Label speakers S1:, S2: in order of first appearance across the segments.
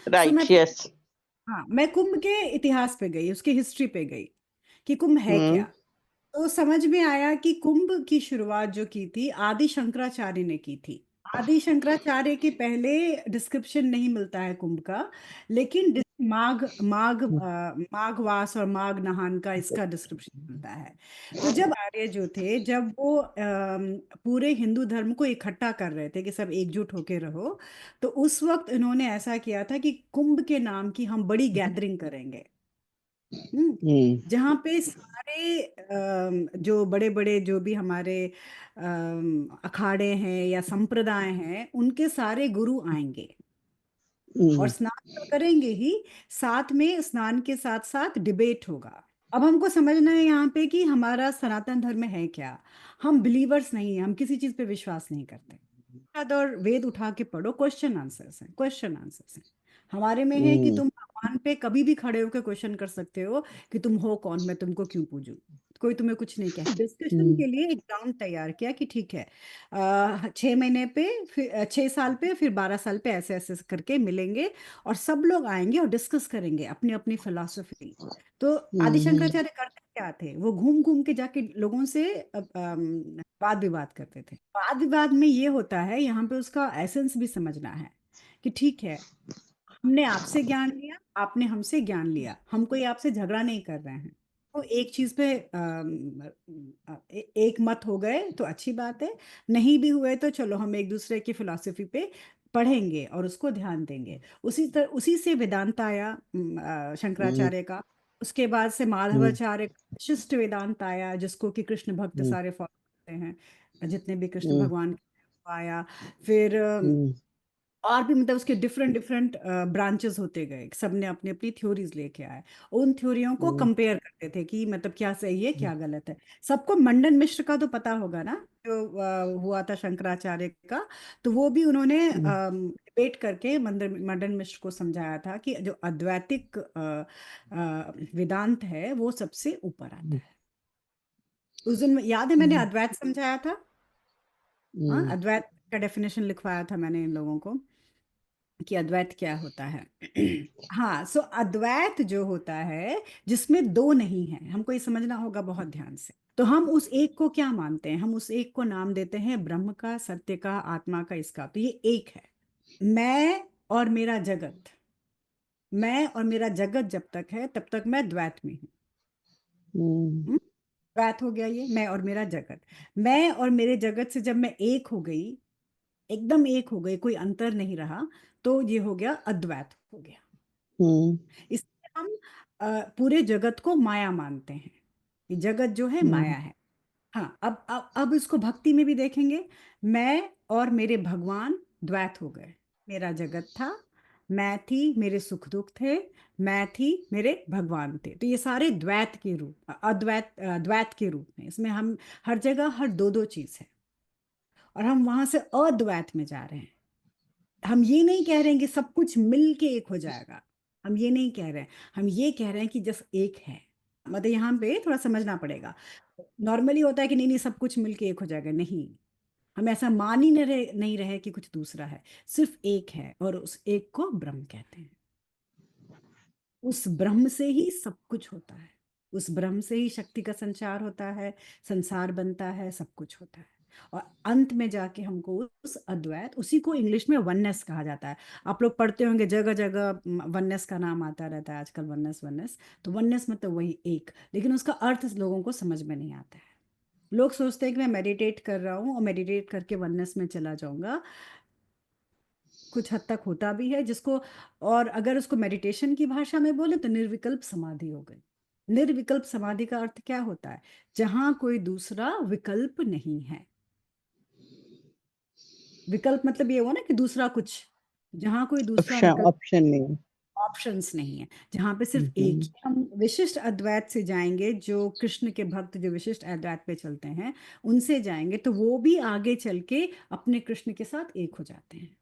S1: सो मैं
S2: right, yes.
S1: हाँ, मैं कुंभ के इतिहास पे गई, उसकी हिस्ट्री पे गई कि कुंभ है क्या।
S2: हम्म।
S1: तो समझ में आया कि कुंभ की शुरुआत जो की थी आदि शंकराचार्य ने की थी। आदि शंकराचार्य के पहले डिस्क्रिप्शन नहीं मिलता है कुंभ का, लेकिन माघ वास और माघ नहान का इसका डिस्क्रिप्शन मिलता है। तो जब आर्य जो थे, जब वो पूरे हिंदू धर्म को इकट्ठा कर रहे थे कि सब एकजुट होके रहो, तो उस वक्त इन्होंने ऐसा किया था कि कुंभ के नाम की हम बड़ी गैदरिंग करेंगे।
S2: हम्म।
S1: जहाँ पे सारे जो बड़े बड़े जो भी हमारे अखाड़े हैं या संप्रदाय हैं, उनके सारे गुरु आएंगे और
S2: हम्म।
S1: स्नान तो करेंगे ही, साथ में स्नान के साथ साथ डिबेट होगा। अब हमको समझना है यहाँ पे कि हमारा सनातन धर्म है क्या। हम बिलीवर्स नहीं हैं, हम किसी चीज पे विश्वास नहीं करते। वेद और वेद उठा के पढ़ो, क्वेश्चन आंसर्स हैं, क्वेश्चन आंसर्स हैं। हमारे में है कि
S2: हम्म।
S1: तुम भगवान पे कभी भी खड़े होकर क्वेश्चन कर सकते हो कि तुम हो कौन, मैं तुमको क्यों पूजूं। कोई तुम्हें कुछ नहीं कहे। डिस्कशन
S2: हम्म।
S1: के लिए एक ग्राउंड तैयार किया कि ठीक है, 6 महीने पे, फिर 6 साल पे, फिर 12 साल पे, ऐसे ऐसे करके मिलेंगे और सब लोग आएंगे और डिस्कस करेंगे अपनी अपनी फिलॉसफी। तो आदि
S2: हम्म।
S1: शंकराचार्य करते क्या थे, वो घूम घूम के जाके लोगों से वाद विवाद करते थे। वाद विवाद में ये होता है, यहाँ पे उसका एसेंस भी समझना है कि ठीक है, हमने आपसे ज्ञान लिया, आपने हमसे ज्ञान लिया, हम कोई आपसे झगड़ा नहीं कर रहे हैं। तो एक चीज पे एक मत हो गए तो अच्छी बात है, नहीं भी हुए तो चलो हम एक दूसरे की फिलॉसफी पे पढ़ेंगे और उसको ध्यान देंगे। उसी से वेदांत आया,
S2: हम्म।
S1: शंकराचार्य का। उसके बाद से
S2: हम्म।
S1: माधवाचार्य का विशिष्ट वेदांत आया, जिसको कि कृष्ण भक्त
S2: हम्म।
S1: सारे फॉलो करते हैं, जितने भी कृष्ण
S2: हम्म।
S1: भगवान के आया। फिर
S2: हम्म।
S1: और भी मतलब उसके डिफरेंट डिफरेंट ब्रांचेस होते गए, सबने अपनी अपनी थ्योरीज लेके आए। उन थ्योरियों को
S2: हम्म।
S1: कंपेयर करते थे कि मतलब क्या सही है क्या गलत है। सबको मंडन मिश्र का तो पता होगा ना, जो हुआ था शंकराचार्य का। तो वो भी उन्होंने
S2: हम्म।
S1: डिबेट करके मंडन मिश्र को समझाया था कि जो अद्वैतिक वेदांत है वो सबसे ऊपर आता है। उस दिन याद है मैंने
S2: हम्म।
S1: अद्वैत समझाया था। हाँ,
S2: हम्म।
S1: अद्वैत का डेफिनेशन लिखवाया था मैंने इन लोगों को कि अद्वैत क्या होता है। हाँ, सो अद्वैत जो होता है जिसमें दो नहीं है, हमको ये समझना होगा बहुत ध्यान से। तो हम उस एक को क्या मानते हैं, हम उस एक को नाम देते हैं ब्रह्म का, सत्य का, आत्मा का, इसका। तो ये एक है, मैं और मेरा जगत। मैं और मेरा जगत जब तक है तब तक मैं द्वैत में हूँ।
S2: हम्म।
S1: द्वैत हो गया ये, मैं और मेरा जगत। मैं और मेरे जगत से जब मैं एक हो गई, एकदम एक हो गई, कोई अंतर नहीं रहा, तो ये हो गया अद्वैत हो गया।
S2: हम्म।
S1: इसलिए हम पूरे जगत को माया मानते हैं कि जगत जो है
S2: हम्म।
S1: माया है। हाँ, अब इसको भक्ति में भी देखेंगे। मैं और मेरे भगवान द्वैत हो गए। मेरा जगत था, मैं थी, मेरे सुख दुख थे, मैं थी, मेरे भगवान थे। तो ये सारे द्वैत के रूप, द्वैत के रूप में, इसमें हम हर जगह हर दो दो चीज है और हम वहां से अद्वैत में जा रहे हैं। हम ये नहीं कह रहे हैं कि सब कुछ मिल के एक हो जाएगा, हम ये नहीं कह रहे हैं। हम ये कह रहे हैं कि जस्ट एक है। मतलब यहाँ पे थोड़ा समझना पड़ेगा। नॉर्मली होता है कि नहीं नहीं सब कुछ मिल के एक हो जाएगा, नहीं। हम ऐसा मान ही नहीं रहे कि कुछ दूसरा है, सिर्फ एक है और उस एक को ब्रह्म कहते हैं। उस ब्रह्म से ही सब कुछ होता है, उस ब्रह्म से ही शक्ति का संचार होता है, संसार बनता है, सब कुछ होता है। और अंत में जाके हमको उस अद्वैत, उसी को इंग्लिश में वननेस कहा जाता है। आप लोग पढ़ते होंगे जगह जगह वननेस का नाम आता रहता है आजकल, वननेस वननेस। तो वननेस मतलब वही एक, लेकिन उसका अर्थ लोगों को समझ में नहीं आता है। लोग सोचते हैं कि मैं मेडिटेट कर रहा हूँ और मेडिटेट करके वननेस में चला जाऊंगा। कुछ हद तक होता भी है जिसको, और अगर उसको मेडिटेशन की भाषा में बोले तो निर्विकल्प समाधि हो गई। निर्विकल्प समाधि का अर्थ क्या होता है, जहां कोई दूसरा विकल्प नहीं है। विकल्प मतलब ये हुआ ना कि दूसरा कुछ, जहां कोई दूसरा
S2: ऑप्शन
S1: विकल्प,
S2: ऑप्शन नहीं।
S1: ऑप्शंस नहीं है, जहां पे सिर्फ एक
S2: हम्म।
S1: ही। हम विशिष्ट अद्वैत से जाएंगे, जो कृष्ण के भक्त जो विशिष्ट अद्वैत पे चलते हैं, उनसे जाएंगे तो वो भी आगे चल के अपने कृष्ण के साथ एक हो जाते हैं।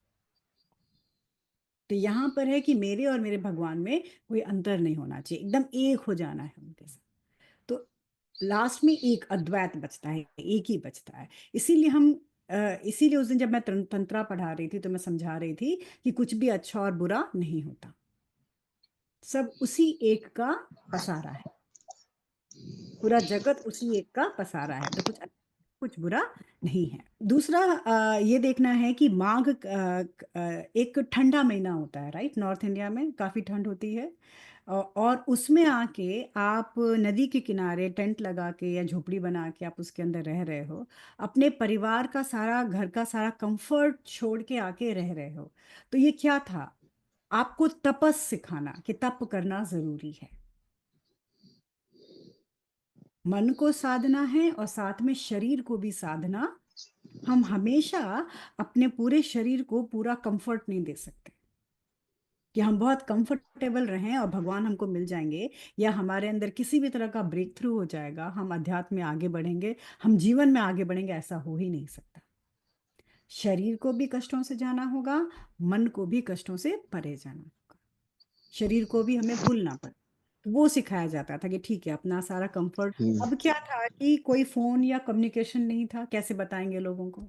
S1: तो यहाँ पर है कि मेरे और मेरे भगवान में कोई अंतर नहीं होना चाहिए, एकदम एक हो जाना है उनके साथ। तो लास्ट में एक अद्वैत बचता है, एक ही बचता है। इसीलिए हम इसीलिए उस दिन जब मैं तंत्रा पढ़ा रही थी तो मैं समझा रही थी कि कुछ भी अच्छा और बुरा नहीं होता, सब उसी एक का पसारा है, पूरा जगत उसी एक का पसारा है, तो कुछ बुरा नहीं है। दूसरा ये देखना है कि माघ एक ठंडा महीना होता है, राइट, नॉर्थ इंडिया में काफ़ी ठंड होती है, और उसमें आके आप नदी के किनारे टेंट लगा के या झोपड़ी बना के आप उसके अंदर रह रहे हो, अपने परिवार का सारा, घर का सारा कंफर्ट छोड़ के आके रह रहे हो। तो ये क्या था, आपको तपस सिखाना कि तप करना जरूरी है, मन को साधना है और साथ में शरीर को भी साधना। हम हमेशा अपने पूरे शरीर को पूरा कंफर्ट नहीं दे सकते कि हम बहुत कंफर्टेबल रहें और भगवान हमको मिल जाएंगे, या हमारे अंदर किसी भी तरह का ब्रेक थ्रू हो जाएगा, हम अध्यात्म में आगे बढ़ेंगे, हम जीवन में आगे बढ़ेंगे, ऐसा हो ही नहीं सकता। शरीर को भी कष्टों से जाना होगा, मन को भी कष्टों से परे जाना होगा, शरीर को भी हमें भूलना पड़े। तो वो सिखाया जाता था कि ठीक है, अपना सारा कंफर्ट। अब क्या था कि कोई फोन या कम्युनिकेशन नहीं था, कैसे बताएंगे लोगों को,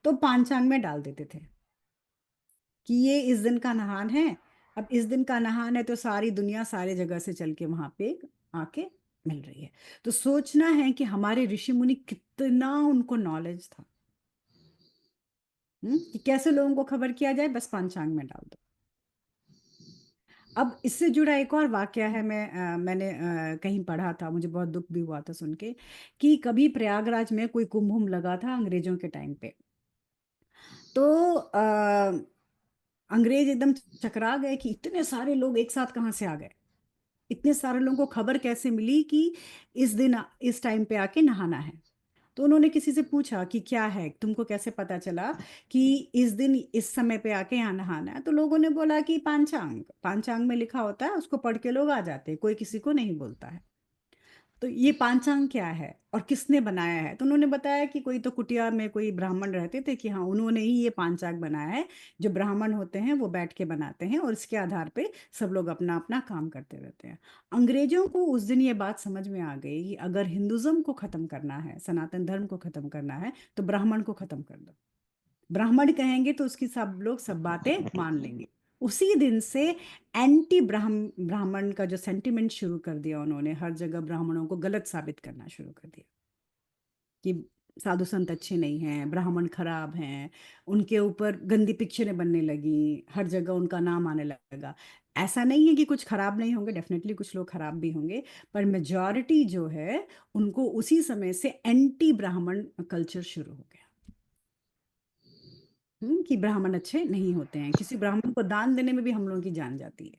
S1: तो पांचांग में डाल देते थे कि ये इस दिन का नहान है। अब इस दिन का नहान है तो सारी दुनिया सारे जगह से चल के वहां पे आके मिल रही है। तो सोचना है कि हमारे ऋषि मुनि कितना उनको नॉलेज था, कि कैसे लोगों को खबर किया जाए, बस पंचांग में डाल दो। अब इससे जुड़ा एक और वाक्य है, मैंने कहीं पढ़ा था, मुझे बहुत दुख भी हुआ था सुन के, कि कभी प्रयागराज में कोई कुंभ उम्भ लगा था अंग्रेजों के टाइम पे। तो अंग्रेज एकदम चकरा गए कि इतने सारे लोग एक साथ कहाँ से आ गए, इतने सारे लोगों को खबर कैसे मिली कि इस दिन इस टाइम पे आके नहाना है। तो उन्होंने किसी से पूछा कि क्या है, तुमको कैसे पता चला कि इस दिन इस समय पे आके यहाँ नहाना है। तो लोगों ने बोला कि पांचांग, पांचांग में लिखा होता है, उसको पढ़ के लोग आ जाते हैं, कोई किसी को नहीं बोलता है। तो ये पांचांग क्या है और किसने बनाया है, तो उन्होंने बताया कि कोई तो कुटिया में कोई ब्राह्मण रहते थे कि हाँ, उन्होंने ही ये पांचांग बनाया है। जो ब्राह्मण होते हैं वो बैठ के बनाते हैं और इसके आधार पे सब लोग अपना अपना काम करते रहते हैं। अंग्रेजों को उस दिन ये बात समझ में आ गई कि अगर हिंदुज्म को खत्म करना है, सनातन धर्म को खत्म करना है, तो ब्राह्मण को खत्म कर दो। ब्राह्मण कहेंगे तो उसकी सब लोग सब बातें मान लेंगे। उसी दिन से एंटी ब्राह्मण का जो सेंटिमेंट शुरू कर दिया उन्होंने, हर जगह ब्राह्मणों को गलत साबित करना शुरू कर दिया कि साधु संत अच्छे नहीं हैं, ब्राह्मण खराब हैं, उनके ऊपर गंदी पिक्चरें बनने लगी, हर जगह उनका नाम आने लगा। ऐसा नहीं है कि कुछ खराब नहीं होंगे, डेफिनेटली कुछ लोग खराब भी होंगे, पर मेजॉरिटी जो है उनको उसी समय से एंटी ब्राह्मण कल्चर शुरू हो गया। कि ब्राह्मण अच्छे नहीं होते हैं, किसी ब्राह्मण को दान देने में भी हम लोगों की जान जाती है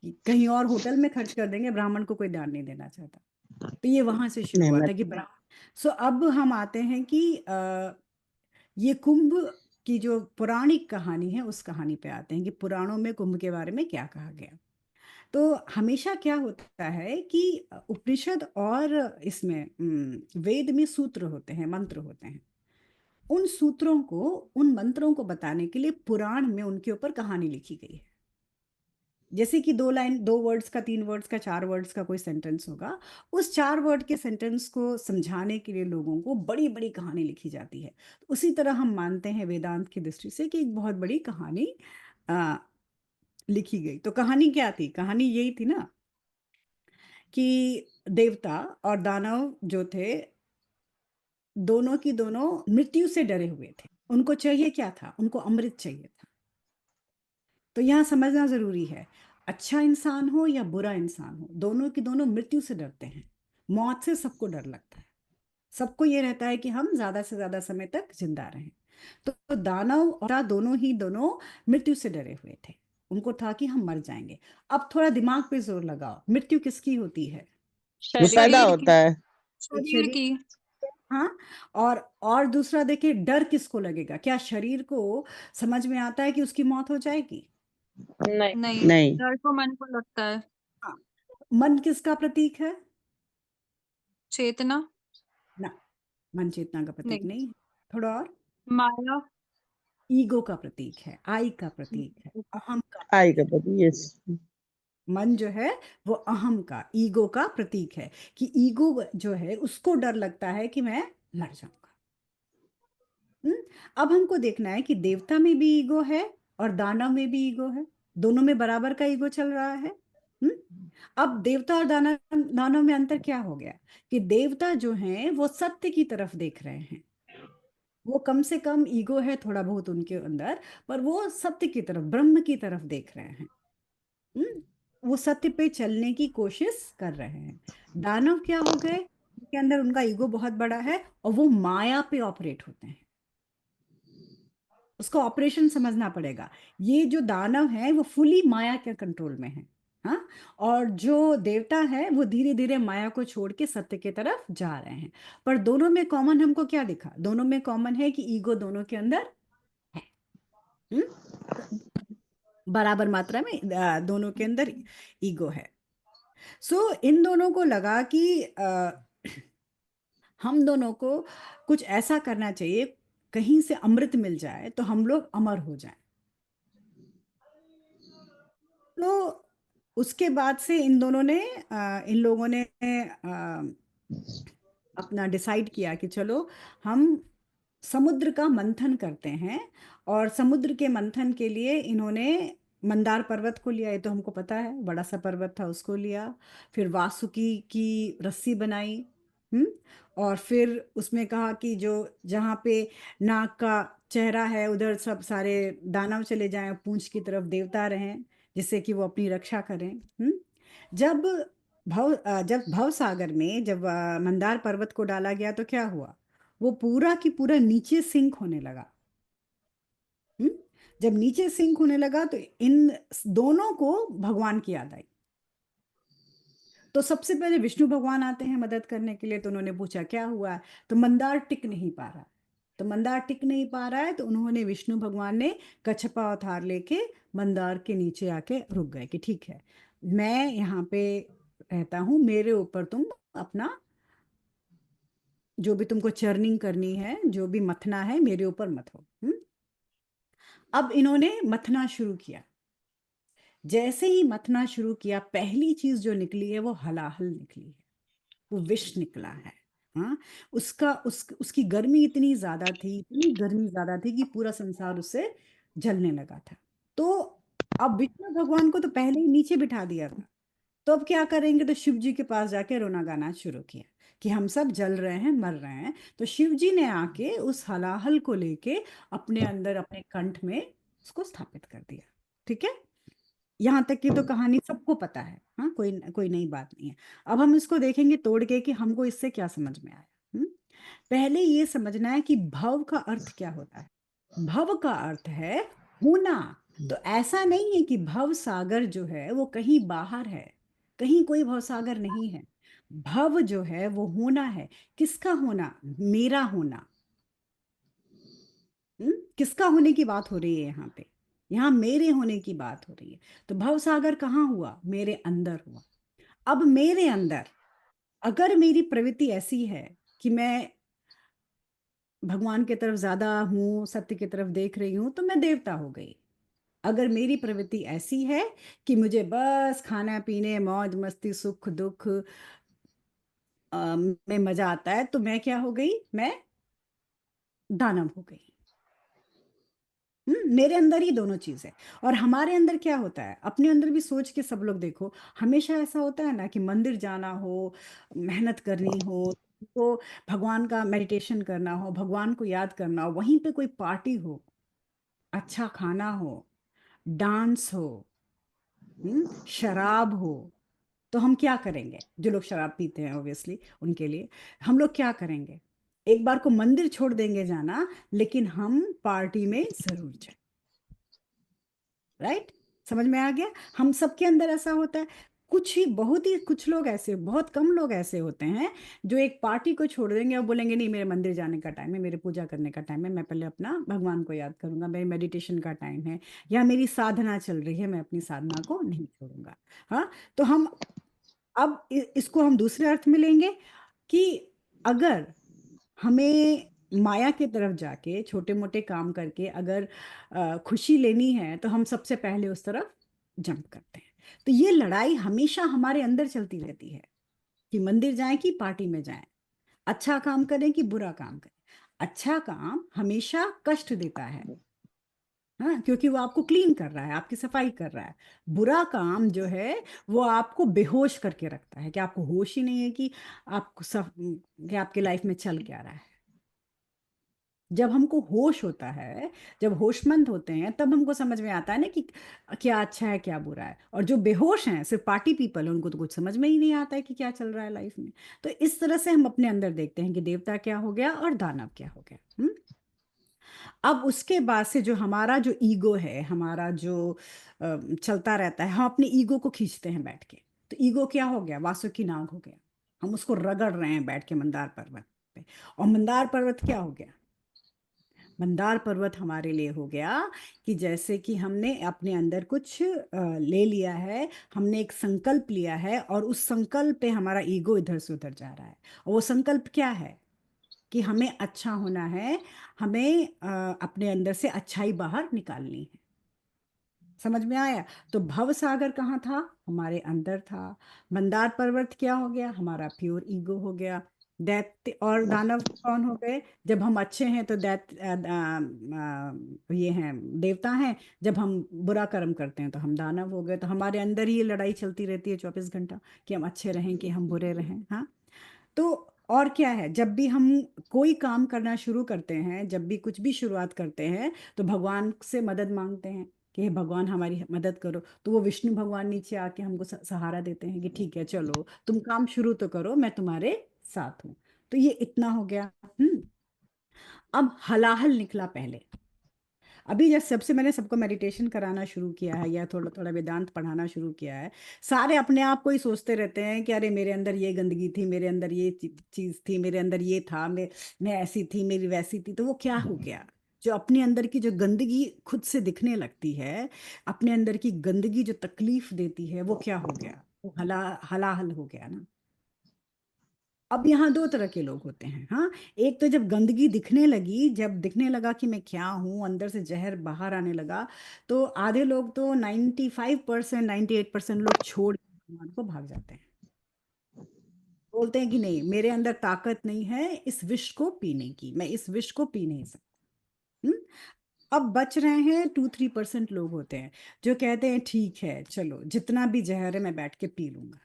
S1: कि कहीं और होटल में खर्च कर देंगे, ब्राह्मण को कोई दान नहीं देना चाहता। तो ये वहां से शुरू
S2: नहीं
S1: हुआ
S2: मैं
S1: था कि ब्राह्मण। सो अब हम आते हैं कि ये कुंभ की जो पौराणिक कहानी है उस कहानी पे आते हैं कि पुराणों में कुंभ के बारे में क्या कहा गया। तो हमेशा क्या होता है कि उपनिषद और इसमें वेद में सूत्र होते हैं, मंत्र होते हैं। उन सूत्रों को, उन मंत्रों को बताने के लिए पुराण में उनके ऊपर कहानी लिखी गई है। जैसे कि दो लाइन, दो वर्ड्स का, तीन वर्ड्स का, चार वर्ड्स का कोई सेंटेंस होगा, उस चार वर्ड के सेंटेंस को समझाने के लिए लोगों को बड़ी बड़ी कहानी लिखी जाती है। तो उसी तरह हम मानते हैं वेदांत की दृष्टि से कि एक बहुत बड़ी कहानी आ, लिखी गई। तो कहानी क्या थी, कहानी यही थी ना कि देवता और दानव जो थे, दोनों की दोनों मृत्यु से डरे हुए थे। उनको चाहिए क्या था, उनको अमृत चाहिए था। तो यहाँ समझना जरूरी है, अच्छा इंसान हो या बुरा इंसान हो, दोनों की दोनों मृत्यु से डरते हैं। मौत से सबको डर लगता है, सबको ये रहता है कि हम ज्यादा से ज्यादा समय तक जिंदा रहें। तो दानव और दोनों ही दोनों मृत्यु से डरे हुए थे, उनको था कि हम मर जाएंगे। अब थोड़ा दिमाग पे जोर लगाओ, मृत्यु किसकी होती है?
S2: मुसादा
S3: शरीर की।
S2: होता है।
S1: एक
S3: शरीर
S1: शरीर,
S3: की।
S1: हाँ। और दूसरा देखिए, डर किसको लगेगा, क्या शरीर को समझ में आता है कि उसकी मौत हो जाएगी?
S3: नहीं,
S2: नहीं
S3: डर तो मन को लगता है।
S1: हाँ। मन किसका प्रतीक है?
S3: चेतना।
S1: ना, मन चेतना का प्रतीक
S3: नहीं।
S1: नहीं है। थोड़ा और,
S3: माया।
S1: ईगो का प्रतीक है, आई का प्रतीक है, अहम का
S2: आई
S1: प्रतीक
S2: का
S1: है।
S2: पति यस।
S1: मन जो है वो अहम का, ईगो का प्रतीक है, कि ईगो जो है उसको डर लगता है कि मैं मर जाऊंगा। अब हमको देखना है कि देवता में भी ईगो है और दानव में भी ईगो है, दोनों में बराबर का ईगो चल रहा है। हम्म अब देवता और दानव दानव में अंतर क्या हो गया कि देवता जो हैं वो सत्य की तरफ देख रहे हैं, वो कम से कम ईगो है थोड़ा बहुत उनके अंदर, पर वो सत्य की तरफ, ब्रह्म की तरफ देख रहे हैं। हम्म वो सत्य पे चलने की कोशिश कर रहे हैं। दानव क्या हो गए, उनके अंदर उनका ईगो बहुत बड़ा है और वो माया पे ऑपरेट होते हैं। उसका ऑपरेशन समझना पड़ेगा। ये जो दानव है वो फुली माया के कंट्रोल में है। हाँ, और जो देवता है वो धीरे धीरे माया को छोड़ के सत्य की तरफ जा रहे हैं। पर दोनों में कॉमन हमको क्या दिखा, दोनों में कॉमन है कि ईगो दोनों के अंदर है। हम्म बराबर मात्रा में दोनों के अंदर ईगो है। सो इन दोनों को लगा कि हम दोनों को कुछ ऐसा करना चाहिए, कहीं से अमृत मिल जाए तो हम लोग अमर हो जाएं। तो उसके बाद से इन दोनों ने इन लोगों ने अपना डिसाइड किया कि चलो हम समुद्र का मंथन करते हैं। और समुद्र के मंथन के लिए इन्होंने मंदार पर्वत को लिया, ये तो हमको पता है, बड़ा सा पर्वत था, उसको लिया। फिर वासुकी की रस्सी बनाई। हम्म और फिर उसमें कहा कि जो जहाँ पे नाग का चेहरा है उधर सब सारे दानव चले जाएं, पूंछ की तरफ देवता रहें, जिससे कि वो अपनी रक्षा करें। जब जब भव सागर में जब मंदार पर्वत को डाला गया तो क्या हुआ, वो पूरा की पूरा नीचे सिंक होने लगा। हम्म जब नीचे सिंक होने लगा तो इन दोनों को भगवान की याद आई। तो सबसे पहले विष्णु भगवान आते हैं मदद करने के लिए, तो उन्होंने पूछा क्या हुआ है, तो मंदार टिक नहीं पा रहा है। तो मंदार टिक नहीं पा रहा है तो उन्होंने, विष्णु भगवान ने कछपा अवतार लेके मंदार के नीचे आके रुक गए कि ठीक है, मैं यहाँ पे रहता हूँ, मेरे ऊपर तुम अपना जो भी तुमको चर्निंग करनी है, जो भी मथना है, मेरे ऊपर मत हो। अब इन्होंने मथना शुरू किया। जैसे ही मथना शुरू किया, पहली चीज जो निकली है वो हलाहल निकली है, वो विष निकला है। हाँ, उसकी गर्मी इतनी ज्यादा थी, इतनी गर्मी ज्यादा थी कि पूरा संसार उससे जलने लगा था। तो अब विष्णु भगवान को तो पहले ही नीचे बिठा दिया था, तो अब क्या करेंगे, तो शिव जी के पास जाके रोना गाना शुरू किया कि हम सब जल रहे हैं, मर रहे हैं। तो शिव जी ने आके उस हलाहल को लेके अपने अंदर, अपने कंठ में उसको स्थापित कर दिया। ठीक है, यहाँ तक की तो कहानी सबको पता है। हाँ, कोई कोई नई बात नहीं है। अब हम इसको देखेंगे तोड़ के कि हमको इससे क्या समझ में आया। पहले ये समझना है कि भव का अर्थ क्या होता है। भव का अर्थ है होना। तो ऐसा नहीं है कि भव सागर जो है वो कहीं बाहर है, कहीं कोई भव सागर नहीं है। भव जो है वो होना है। किसका होना, मेरा होना। किसका होने की बात हो रही है यहाँ पे, यहाँ मेरे होने की बात हो रही है। तो भव सागर कहाँ हुआ, मेरे अंदर हुआ। अब मेरे अंदर अगर मेरी प्रवृत्ति ऐसी है कि मैं भगवान की तरफ ज्यादा हूँ, सत्य की तरफ देख रही हूँ, तो मैं देवता हो गई। अगर मेरी प्रवृत्ति ऐसी है कि मुझे बस खाना पीने, मौज मस्ती, सुख दुख में मजा आता है, तो मैं क्या हो गई, मैं दानव हो गई। मेरे अंदर ही दोनों चीज है। और हमारे अंदर क्या होता है, अपने अंदर भी सोच के सब लोग देखो, हमेशा ऐसा होता है ना कि मंदिर जाना हो, मेहनत करनी हो, तो भगवान का मेडिटेशन करना हो, भगवान को याद करना हो, वहीं पे कोई पार्टी हो, अच्छा खाना हो, डांस हो, शराब हो, तो हम क्या करेंगे, जो लोग शराब पीते हैं ऑब्वियसली उनके लिए, हम लोग क्या करेंगे, एक बार को मंदिर छोड़ देंगे जाना, लेकिन हम पार्टी में जरूर जाएं। राइट, समझ में आ गया। हम सबके अंदर ऐसा होता है। कुछ ही, बहुत ही कुछ लोग ऐसे, बहुत कम लोग ऐसे होते हैं जो एक पार्टी को छोड़ देंगे और बोलेंगे नहीं, मेरे मंदिर जाने का टाइम है, मेरे पूजा करने का टाइम है, मैं पहले अपना भगवान को याद करूंगा, मेरे मेडिटेशन का टाइम है, या मेरी साधना चल रही है, मैं अपनी साधना को नहीं छोड़ूंगा। हाँ, तो हम अब इसको हम दूसरे अर्थ में लेंगे कि अगर हमें माया की तरफ जाके छोटे मोटे काम करके अगर खुशी लेनी है, तो हम सबसे पहले उस तरफ जंप करते हैं। तो ये लड़ाई हमेशा हमारे अंदर चलती रहती है कि मंदिर जाएं कि पार्टी में जाएं, अच्छा काम करें कि बुरा काम करें। अच्छा काम हमेशा कष्ट देता है, हाँ, क्योंकि वो आपको क्लीन कर रहा है, आपकी सफाई कर रहा है। बुरा काम जो है वो आपको बेहोश करके रखता है, कि आपको होश ही नहीं है कि आपको कि आपके लाइफ में चल क्या रहा है। जब हमको होश होता है, जब होशमंद होते हैं, तब हमको समझ में आता है ना कि क्या अच्छा है क्या बुरा है। और जो बेहोश हैं, सिर्फ पार्टी पीपल है, उनको तो कुछ समझ में ही नहीं आता है कि क्या चल रहा है लाइफ में। तो इस तरह से हम अपने अंदर देखते हैं कि देवता क्या हो गया और दानव क्या हो गया। अब उसके बाद से जो हमारा जो ईगो है, हमारा जो चलता रहता है, हम अपने ईगो को खींचते हैं बैठ के। तो ईगो क्या हो गया? वासुकी नाग हो गया। हम उसको रगड़ रहे हैं बैठ के मंदार पर्वत पे। और मंदार पर्वत क्या हो गया? मंदार पर्वत हमारे लिए हो गया कि जैसे कि हमने अपने अंदर कुछ ले लिया है, हमने एक संकल्प लिया है, और उस संकल्प पे हमारा ईगो इधर से उधर जा रहा है। और वो संकल्प क्या है? कि हमें अच्छा होना है, हमें अपने अंदर से अच्छाई बाहर निकालनी है। समझ में आया? तो भव सागर कहाँ था? हमारे अंदर था। मंदार पर्वत क्या हो गया? हमारा प्योर ईगो हो गया। दैत्य और दानव कौन हो गए? जब हम अच्छे हैं तो ये हैं देवता हैं, जब हम बुरा कर्म करते हैं तो हम दानव हो गए। तो हमारे अंदर ही ये लड़ाई चलती रहती है 24 घंटा, कि हम अच्छे रहें कि हम बुरे रहें। हाँ, तो और क्या है, जब भी हम कोई काम करना शुरू करते हैं, जब भी कुछ भी शुरुआत करते हैं, तो भगवान से मदद मांगते हैं कि हे भगवान हमारी मदद करो। तो वो विष्णु भगवान नीचे आके हमको सहारा देते हैं कि ठीक है चलो तुम काम शुरू तो करो, मैं तुम्हारे साथ हूँ। तो ये इतना हो गया। अब हलाहल निकला पहले। अभी जब सबसे मैंने सबको मेडिटेशन कराना शुरू किया है या थोड़ा थोड़ा वेदांत पढ़ाना शुरू किया है, सारे अपने आप को ही सोचते रहते हैं कि अरे मेरे अंदर ये गंदगी थी, मेरे अंदर ये चीज थी, मेरे अंदर ये था, मैं ऐसी थी, मेरी वैसी थी। तो वो क्या हो गया? जो अपने अंदर की जो गंदगी खुद से दिखने लगती है, अपने अंदर की गंदगी जो तकलीफ देती है, वो क्या हो गया? वो हलाहल हो गया ना। अब यहाँ दो तरह के लोग होते हैं। हाँ, एक तो जब गंदगी दिखने लगी, जब दिखने लगा कि मैं क्या हूँ, अंदर से जहर बाहर आने लगा, तो आधे लोग तो 95%, 98% लोग छोड़ के भगवान को भाग जाते हैं। बोलते हैं कि नहीं, मेरे अंदर ताकत नहीं है इस विष को पीने की, मैं इस विष को पी नहीं सकता। हम्म? अब बच रहे हैं 2-3% लोग होते हैं जो कहते हैं ठीक है चलो जितना भी जहर है मैं बैठ के पी लूंगा।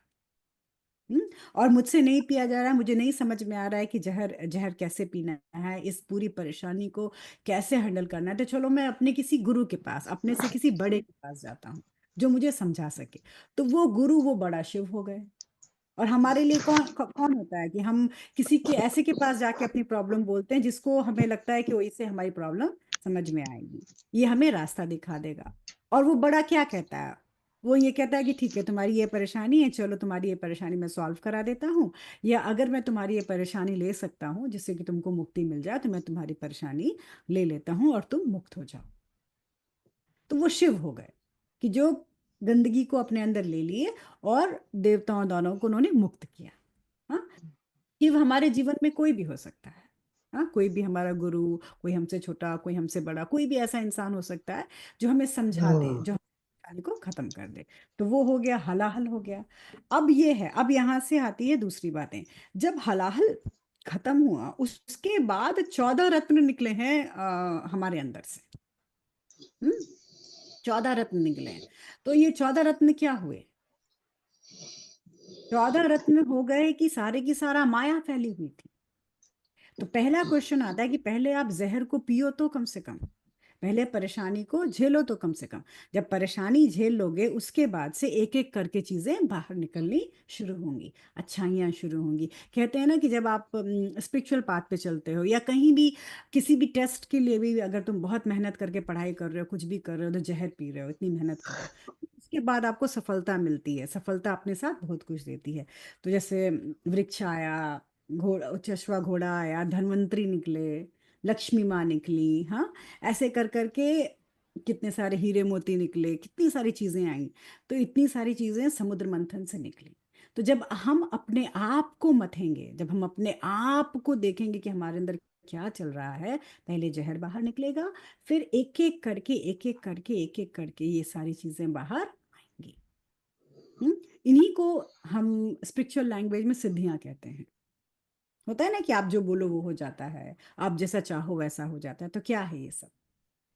S1: हम्म? और मुझसे नहीं पिया जा रहा है, मुझे नहीं समझ में आ रहा है कि जहर जहर कैसे पीना है, इस पूरी परेशानी को कैसे हैंडल करना है। तो चलो मैं अपने किसी गुरु के पास, अपने से किसी बड़े के पास जाता हूँ जो मुझे समझा सके। तो वो गुरु, वो बड़ा शिव हो गए। और हमारे लिए कौन होता है कि हम किसी के ऐसे के पास जाके अपनी प्रॉब्लम बोलते हैं जिसको हमें लगता है कि वही से हमारी प्रॉब्लम समझ में आएगी, ये हमें रास्ता दिखा देगा। और वो बड़ा क्या कहता है? वो ये कहता है कि ठीक है तुम्हारी ये परेशानी है, चलो तुम्हारी ये परेशानी मैं सॉल्व करा देता हूँ, या अगर मैं तुम्हारी ये परेशानी ले सकता हूँ जिससे कि तुमको मुक्ति मिल जाए, तो मैं तुम्हारी परेशानी ले लेता हूँ और तुम मुक्त हो जाओ। तो वो शिव हो गए कि जो गंदगी को अपने अंदर ले लिए और देवताओं दानवों को उन्होंने मुक्त किया। हाँ, शिव हमारे जीवन में कोई भी हो सकता है। हाँ, कोई भी हमारा गुरु, कोई हमसे छोटा, कोई हमसे बड़ा, कोई भी ऐसा इंसान हो सकता है जो हमें समझा दे, जो परेशानी को खत्म कर दे। तो वो हो गया, हलाहल हो गया। अब ये है, अब यहाँ से आती है दूसरी बातें। जब हलाहल खत्म हुआ, उसके बाद 14 रत्न निकले हैं हमारे अंदर से। 14 रत्न निकले हैं। तो ये 14 रत्न क्या हुए? 14 रत्न हो गए कि सारे की सारा माया फैली हुई थी। तो पहला क्वेश्चन आता है कि पहले आप जहर को पियो तो कम से कम, पहले परेशानी को झेलो तो कम से कम। जब परेशानी झेल लोगे, उसके बाद से एक एक करके चीजें बाहर निकलनी शुरू होंगी, अच्छाइयाँ शुरू होंगी। कहते हैं ना कि जब आप स्पिरिचुअल पाथ पे चलते हो, या कहीं भी किसी भी टेस्ट के लिए भी अगर तुम बहुत मेहनत करके पढ़ाई कर रहे हो, कुछ भी कर रहे हो, तो जहर पी रहे हो, इतनी मेहनत कर रहे हो, उसके बाद आपको सफलता मिलती है। सफलता अपने साथ बहुत कुछ देती है। तो जैसे वृक्ष आया, घोड़ा, चशवा घोड़ा आया, धन्वंतरी निकले, लक्ष्मी माँ निकली। हाँ, ऐसे कर करके कितने सारे हीरे मोती निकले, कितनी सारी चीजें आई। तो इतनी सारी चीजें समुद्र मंथन से निकली। तो जब हम अपने आप को मथेंगे, जब हम अपने आप को देखेंगे कि हमारे अंदर क्या चल रहा है, पहले जहर बाहर निकलेगा, फिर एक एक करके एक एक करके एक एक करके ये सारी चीजें बाहर आएंगी। इन्हीं को हम स्पिरिचुअल लैंग्वेज में सिद्धियां कहते हैं। होता है ना कि आप जो बोलो वो हो जाता है, आप जैसा चाहो वैसा हो जाता है। तो क्या है ये सब?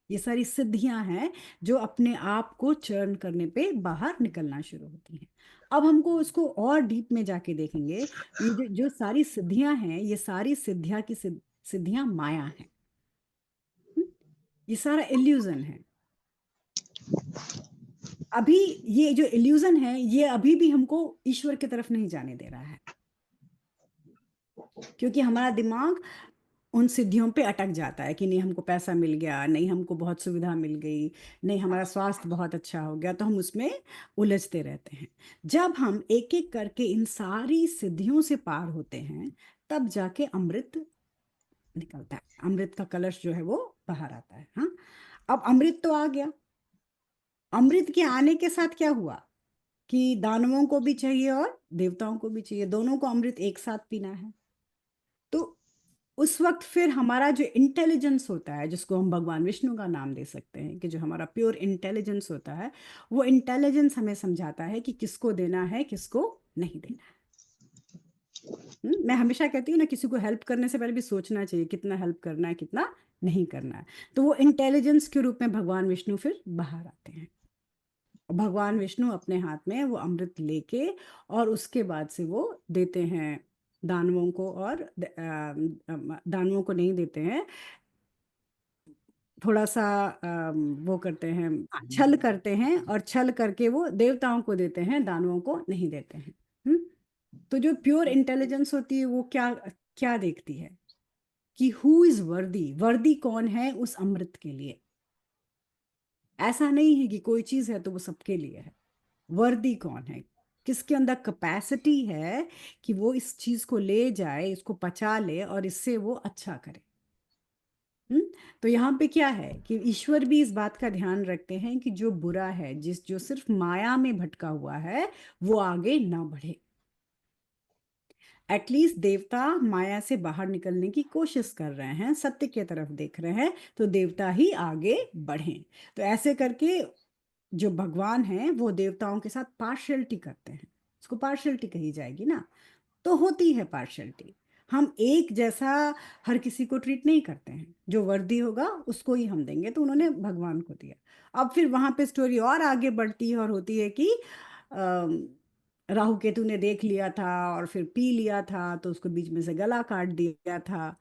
S1: ये सारी सिद्धियां हैं जो अपने आप को चर्न करने पे बाहर निकलना शुरू होती हैं। अब हमको इसको और डीप में जाके देखेंगे। ये जो जो सारी सिद्धियां हैं, ये सारी सिद्धियां की सिद्धियां माया हैं। हम्म? ये सारा इल्यूजन है। अभी ये जो इल्यूजन है, ये अभी भी हमको ईश्वर की तरफ नहीं जाने दे रहा है, क्योंकि हमारा दिमाग उन सिद्धियों पे अटक जाता है कि नहीं हमको पैसा मिल गया, नहीं हमको बहुत सुविधा मिल गई, नहीं हमारा स्वास्थ्य बहुत अच्छा हो गया, तो हम उसमें उलझते रहते हैं। जब हम एक एक करके इन सारी सिद्धियों से पार होते हैं, तब जाके अमृत निकलता है। अमृत का कलश जो है वो बाहर आता है। हाँ, अब अमृत तो आ गया। अमृत के आने के साथ क्या हुआ कि दानवों को भी चाहिए और देवताओं को भी चाहिए, दोनों को अमृत एक साथ पीना है। तो उस वक्त फिर हमारा जो इंटेलिजेंस होता है, जिसको हम भगवान विष्णु का नाम दे सकते हैं, कि जो हमारा प्योर इंटेलिजेंस होता है, वो इंटेलिजेंस हमें समझाता है कि किसको देना है, किसको नहीं देना है। मैं हमेशा कहती हूँ ना, किसी को हेल्प करने से पहले भी सोचना चाहिए कितना हेल्प करना है, कितना नहीं करना है। तो वो इंटेलिजेंस के रूप में भगवान विष्णु फिर बाहर आते हैं। भगवान विष्णु अपने हाथ में वो अमृत लेके, और उसके बाद से वो देते हैं दानवों को, और दानवों को नहीं देते हैं, थोड़ा सा वो करते हैं, छल करते हैं, और छल करके वो देवताओं को देते हैं, दानवों को नहीं देते हैं। हम्म? तो जो प्योर इंटेलिजेंस होती है वो क्या क्या देखती है कि हु इज वर्दी, वर्दी कौन है उस अमृत के लिए। ऐसा नहीं है कि कोई चीज है तो वो सबके लिए है। वर्दी कौन है, किसके अंदर कैपेसिटी है कि वो इस चीज को ले जाए, इसको पचा ले, और इससे वो अच्छा करे। हम्म? तो यहाँ पे क्या है कि ईश्वर भी इस बात का ध्यान रखते हैं कि जो बुरा है, जिस जो सिर्फ माया में भटका हुआ है, वो आगे ना बढ़े। एटलीस्ट देवता माया से बाहर निकलने की कोशिश कर रहे हैं, सत्य की तरफ देख रहे हैं, तो देवता ही आगे बढ़ें। तो ऐसे करके जो भगवान हैं वो देवताओं के साथ पार्शियलिटी करते हैं। उसको पार्शियलिटी कही जाएगी ना, तो होती है पार्शियलिटी। हम एक जैसा हर किसी को ट्रीट नहीं करते हैं, जो वर्दी होगा उसको ही हम देंगे, तो उन्होंने भगवान को दिया। अब फिर वहां पे स्टोरी और आगे बढ़ती है और होती है कि अम, राहु केतु ने देख लिया था और फिर पी लिया था, तो उसको बीच में से गला काट दिया था।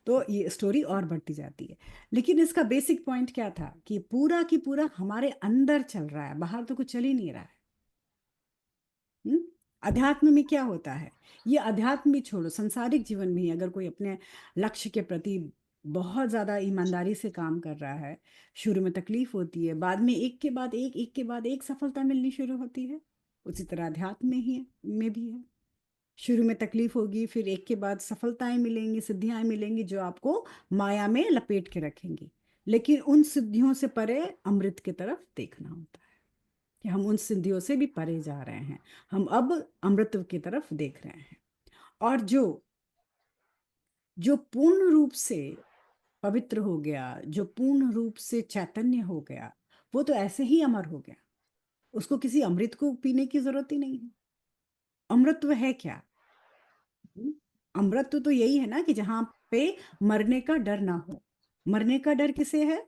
S1: तो ये स्टोरी और बढ़ती जाती है। लेकिन इसका बेसिक पॉइंट क्या था कि पूरा की पूरा हमारे अंदर चल रहा है, बाहर तो कुछ चल ही नहीं रहा है। हम्म? अध्यात्म में क्या होता है, ये अध्यात्म भी छोड़ो, संसारिक जीवन में ही अगर कोई अपने लक्ष्य के प्रति बहुत ज्यादा ईमानदारी से काम कर रहा है, शुरू में तकलीफ होती है, बाद में एक के बाद एक सफलता मिलनी शुरू होती है। उसी तरह अध्यात्म में ही है, में भी है। शुरू में तकलीफ होगी, फिर एक के बाद सफलताएं मिलेंगी, सिद्धियां मिलेंगी जो आपको माया में लपेट के रखेंगी। लेकिन उन सिद्धियों से परे अमृत की तरफ देखना होता है, कि हम उन सिद्धियों से भी परे जा रहे हैं, हम अब अमृत की तरफ देख रहे हैं। और जो जो पूर्ण रूप से पवित्र हो गया, जो पूर्ण रूप से चैतन्य हो गया, वो तो ऐसे ही अमर हो गया। उसको किसी अमृत को पीने की जरूरत ही नहीं है। अमृतत्व है क्या? हम्म? अमृतत्व तो यही है ना कि जहां पे मरने का डर ना हो। मरने का डर किसे है?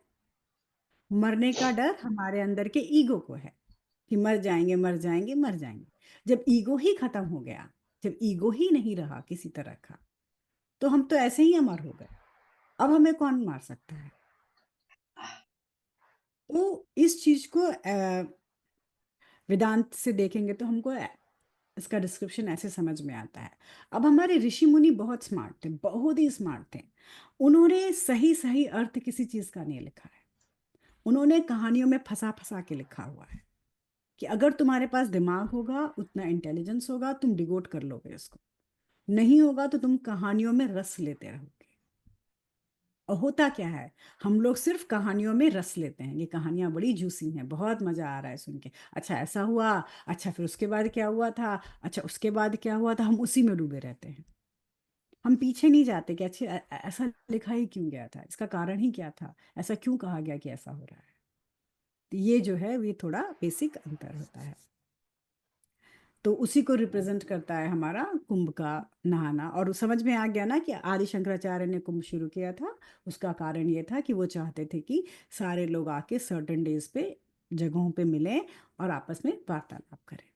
S1: मरने का डर हमारे अंदर के ईगो को है, कि मर जाएंगे मर जाएंगे मर जाएंगे। जब ईगो ही खत्म हो गया, जब ईगो ही नहीं रहा किसी तरह का, तो हम तो ऐसे ही अमर हो गए। अब हमें कौन मार सकता है? तो इस चीज को वेदांत से देखेंगे तो हमको इसका डिस्क्रिप्शन ऐसे समझ में आता है। अब हमारे ऋषि मुनि बहुत स्मार्ट थे, बहुत ही स्मार्ट थे। उन्होंने सही सही अर्थ किसी चीज का नहीं लिखा है। उन्होंने कहानियों में फंसा फंसा के लिखा हुआ है, कि अगर तुम्हारे पास दिमाग होगा, उतना इंटेलिजेंस होगा, तुम डिगोट कर लोगे इसको। नहीं होगा तो तुम कहानियों में रस लेते रहोगे। और होता क्या है, हम लोग सिर्फ कहानियों में रस लेते हैं, ये कहानियां बड़ी जूसी हैं, बहुत मजा आ रहा है सुन के, अच्छा ऐसा हुआ, अच्छा फिर उसके बाद क्या हुआ था, अच्छा उसके बाद क्या हुआ था, हम उसी में डूबे रहते हैं। हम पीछे नहीं जाते कि अच्छा ऐसा लिखा ही क्यों गया था, इसका कारण ही क्या था, ऐसा क्यों कहा गया कि ऐसा हो रहा है। तो ये जो है ये थोड़ा बेसिक अंतर होता है। तो उसी को रिप्रेजेंट करता है हमारा कुंभ का नहाना। और समझ में आ गया ना कि आदि शंकराचार्य ने कुंभ शुरू किया था, उसका कारण ये था कि वो चाहते थे कि सारे लोग आके सर्टेन डेज पे जगहों पे मिलें और आपस में वार्तालाप करें।